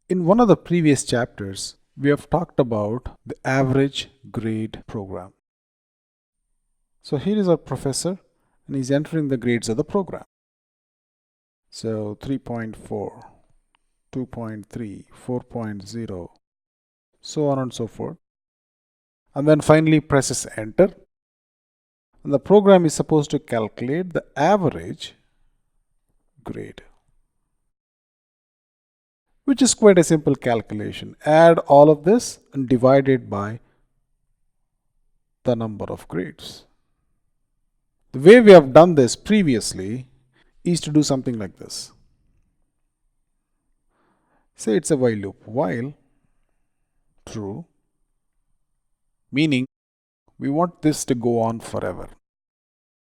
In one of the previous chapters, we have talked about the average grade program. So here is our professor and he's entering the grades of the program. So 3.4, 2.3, 4.0, so on and so forth. And then finally presses enter. And the program is supposed to calculate the average grade, which is quite a simple calculation. Add all of this and divide it by the number of grades. The way we have done this previously is to do something like this. Say it's a while loop. While true, meaning we want this to go on forever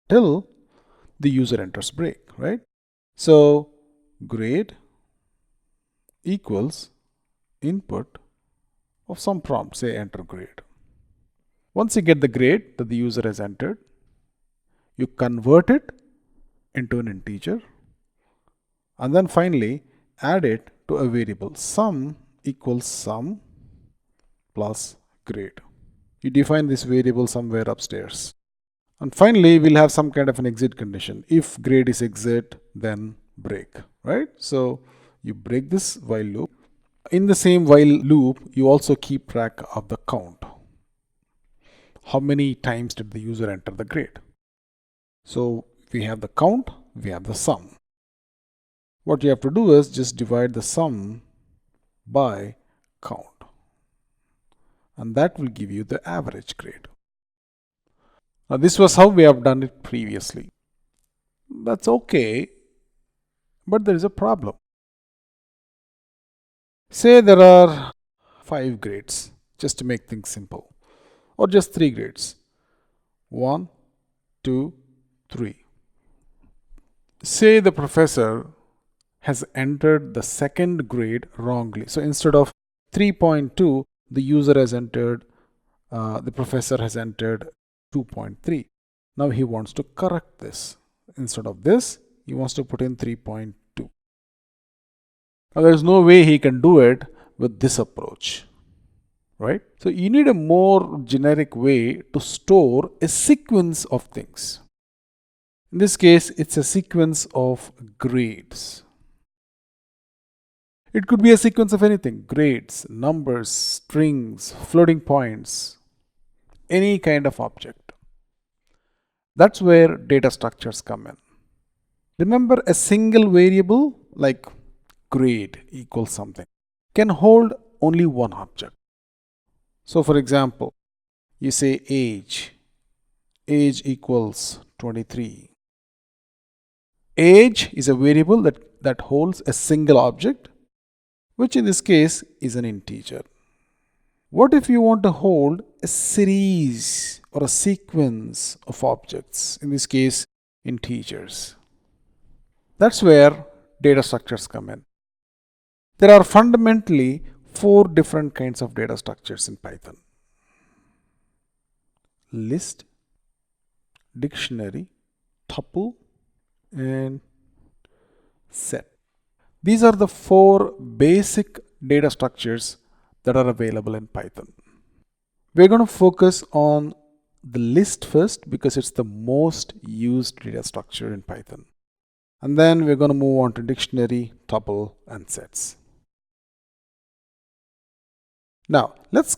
till the user enters break, right? So grade equals input of some prompt, say enter grade. Once you get the grade that the user has entered, you convert it into an integer and then finally add it to a variable. Sum equals sum plus grade. You define this variable somewhere upstairs. And finally, we'll have some kind of an exit condition. If grade is exit, then break, right? So you break this while loop. In the same while loop, you also keep track of the count. How many times did the user enter the grade? So we have the count, we have the sum. What you have to do is just divide the sum by count. And that will give you the average grade. Now this was how we have done it previously. That's okay, but there is a problem. Say there are 5 grades, just to make things simple, or just 3 grades. 1, 2, 3. Say the professor has entered the second grade wrongly. So instead of 3.2, the user has entered, the professor has entered 2.3. Now he wants to correct this. Instead of this, he wants to put in 3.2. Now there is no way he can do it with this approach, right? So you need a more generic way to store a sequence of things. In this case, it's a sequence of grades. It could be a sequence of anything: grades, numbers, strings, floating points, any kind of object. That's where data structures come in. Remember, a single variable like grade equals something can hold only one object. So for example, you say age equals 23. Age is a variable that holds a single object, which in this case is an integer. What if you want to hold a series or a sequence of objects, in this case integers? That's where data structures come in. There are fundamentally 4 different kinds of data structures in Python: list, dictionary, tuple, and set. These are the 4 basic data structures that are available in Python. We're going to focus on the list first because it's the most used data structure in Python. And then we're going to move on to dictionary, tuple, and sets. Now, let's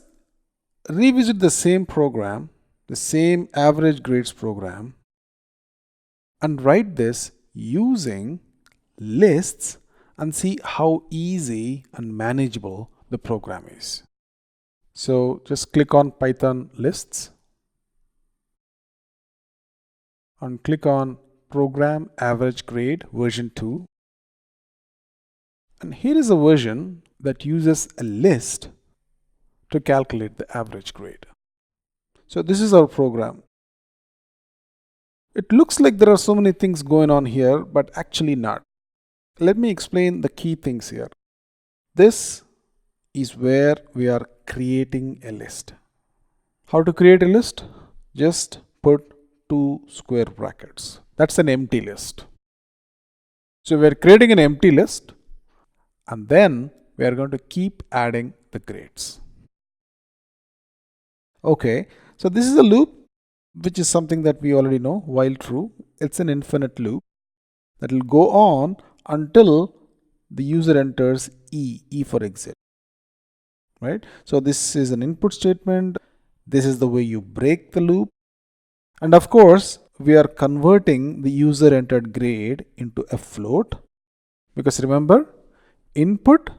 revisit the same program, the same average grades program, and write this using lists and see how easy and manageable the program is. So just click on Python lists and click on program average grade version 2. And here is a version that uses a list to calculate the average grade. So this is our program. It looks like there are so many things going on here, but actually not. Let me explain the key things here. This is where we are creating a list. How to create a list? Just put 2 square brackets. That's an empty list. So we're creating an empty list, and then we are going to keep adding the grades. Okay, so this is a loop, which is something that we already know. While true, it's an infinite loop that will go on until the user enters E for exit, right? So this is an input statement. This is the way you break the loop. And of course, we are converting the user entered grade into a float, because remember, input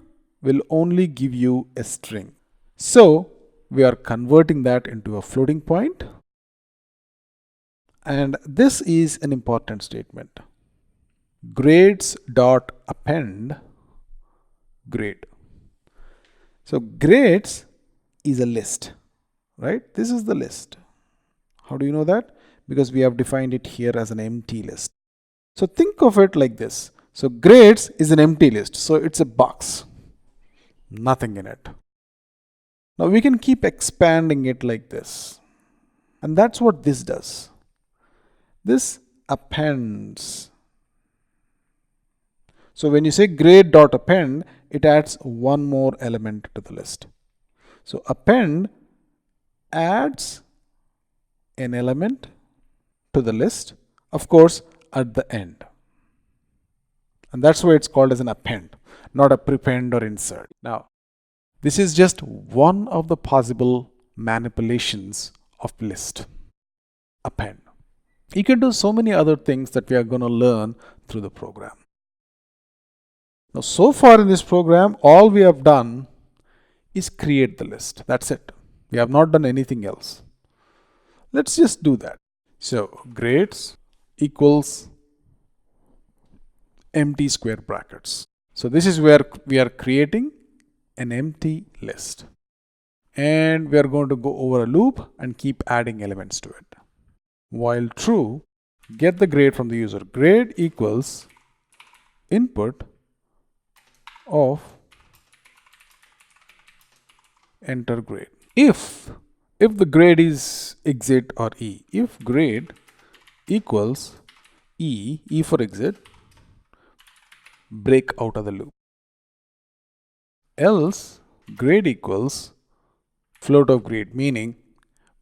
will only give you a string. So we are converting that into a floating point. And this is an important statement. Grades dot append grade. So grades is a list, right? This is the list. How do you know that? Because we have defined it here as an empty list. So think of it like this. So grades is an empty list. So it's a box, nothing in it. Now we can keep expanding it like this. And that's what this does. This appends. So when you say grade dot append, it adds one more element to the list. So append adds an element to the list, of course, at the end. And that's why it's called as an append, not a prepend or insert. Now, this is just one of the possible manipulations of list, append. You can do so many other things that we are going to learn through the program. Now, so far in this program, all we have done is create the list. That's it. We have not done anything else. Let's just do that. So grades equals empty square brackets. So this is where we are creating an empty list. And we are going to go over a loop and keep adding elements to it. While true, get the grade from the user. Grade equals input of enter grade. If the grade is exit or E, if grade equals E for exit, break out of the loop. Else grade equals float of grade, meaning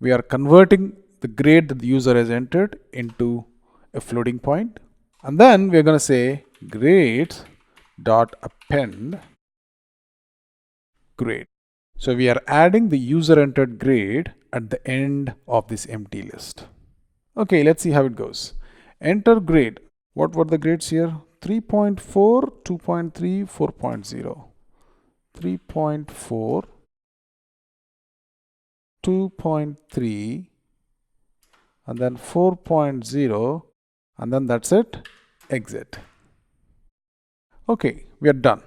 we are converting the grade that the user has entered into a floating point. And then we are going to say grades dot append grade. So we are adding the user entered grade at the end of this empty list. Okay, let's see how it goes. Enter grade. What were the grades here? 3.4, 2.3, 4.0. 3.4, 2.3, and then 4.0, and then that's it, exit. Okay, we are done.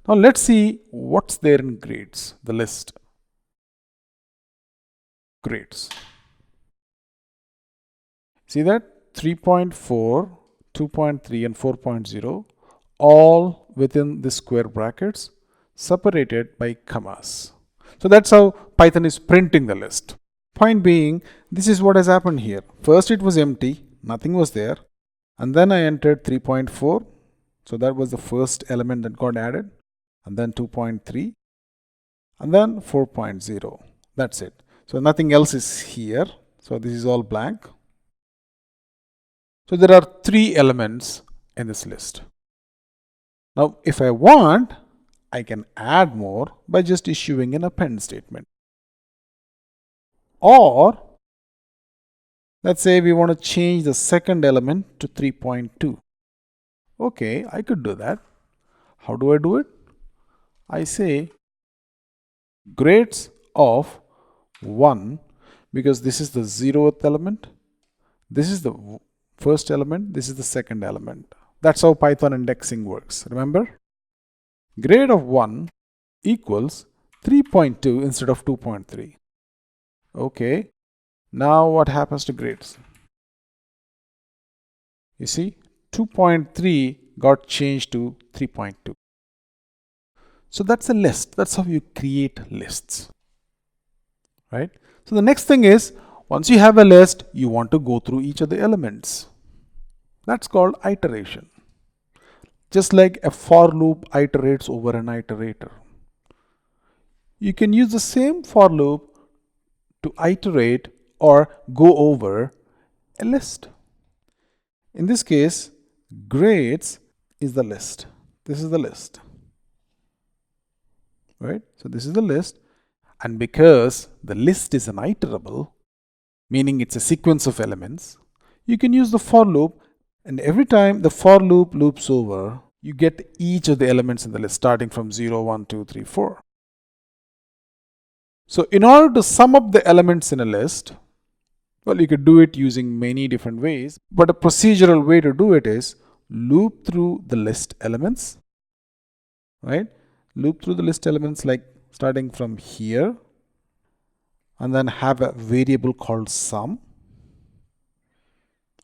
Now let's see what's there in grades, the list. Grades. See that? 3.4, 2.3 and 4.0 all within the square brackets, separated by commas. So that's how Python is printing the list. Point being, this is what has happened here. First it was empty, nothing was there, and then I entered 3.4. So that was the first element that got added, and then 2.3, and then 4.0. That's it. So nothing else is here. So this is all blank. So there are 3 elements in this list. Now if I want, I can add more by just issuing an append statement. Or let's say we want to change the second element to 3.2. Okay, I could do that. How do I do it? I say grades of 1, because this is the 0th element, this is the first element, this is the second element. That's how Python indexing works. Remember? Grade of 1 equals 3.2 instead of 2.3. Okay. Now what happens to grades? You see, 2.3 got changed to 3.2. So that's a list. That's how you create lists. Right? So the next thing is, once you have a list, you want to go through each of the elements. That's called iteration. Just like a for loop iterates over an iterator. You can use the same for loop to iterate or go over a list. In this case, grades is the list. This is the list, right? So this is the list, and because the list is an iterable, meaning it's a sequence of elements, you can use the for loop, and every time the for loop loops over, you get each of the elements in the list starting from 0, 1, 2, 3, 4. So in order to sum up the elements in a list, well, you could do it using many different ways, but a procedural way to do it is loop through the list elements, right? Loop through the list elements like starting from here, and then have a variable called sum,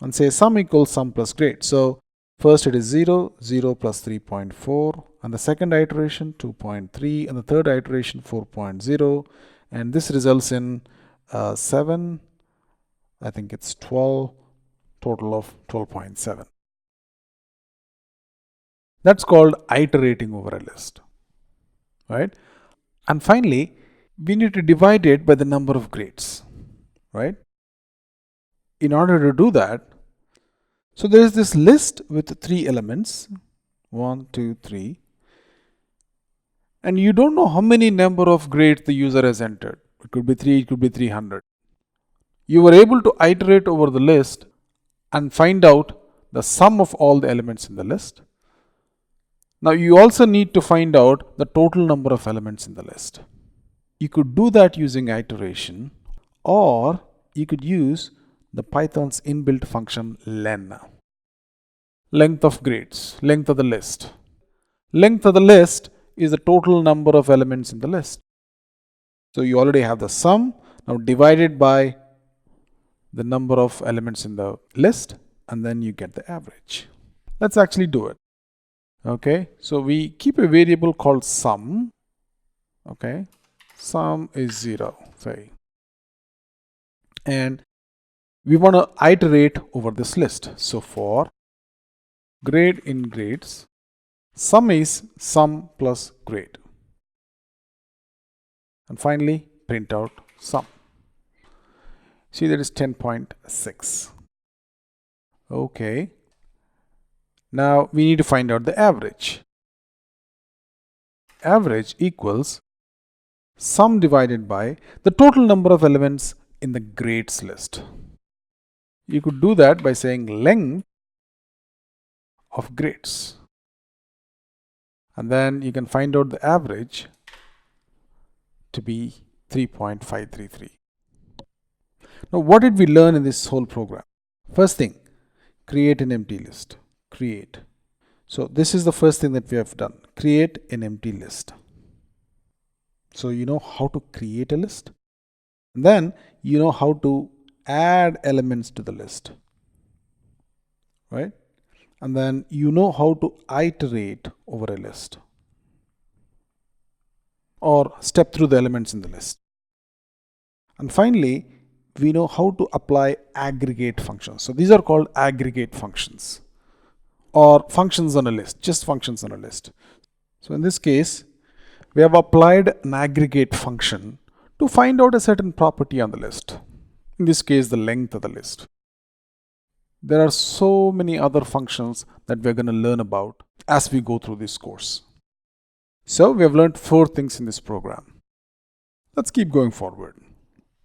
and say sum equals sum plus grade. So first it is 0, 0 plus 3.4, and the second iteration 2.3, and the third iteration 4.0, and this results in 7, I think it's 12, total of 12.7. That's called iterating over a list, right? And finally, we need to divide it by the number of grades, right? In order to do that, so there is this list with 3 elements, 1, 2, 3, and you don't know how many number of grades the user has entered. It could be 3, it could be 300. You were able to iterate over the list and find out the sum of all the elements in the list. Now you also need to find out the total number of elements in the list. You could do that using iteration, or you could use the Python's inbuilt function len. Length of grades, length of the list. Length of the list is the total number of elements in the list. So you already have the sum, now divided by the number of elements in the list, and then you get the average. Let's actually do it. Okay, so we keep a variable called sum. Okay, sum is 0, say, and we want to iterate over this list. So for grade in grades, sum is sum plus grade, and finally print out sum. See, that is 10.6. Okay, now we need to find out the average. Average equals sum divided by the total number of elements in the grades list. You could do that by saying length of grades, and then you can find out the average to be 3.533. Now what did we learn in this whole program? First thing, create an empty list. Create. So this is the first thing that we have done. Create an empty list. So you know how to create a list. And then you know how to add elements to the list, right? And then you know how to iterate over a list or step through the elements in the list. And finally, we know how to apply aggregate functions. So these are called aggregate functions, or functions on a list, just functions on a list. So in this case, we have applied an aggregate function to find out a certain property on the list. In this case, the length of the list. There are so many other functions that we're going to learn about as we go through this course. So we have learned 4 things in this program. Let's keep going forward.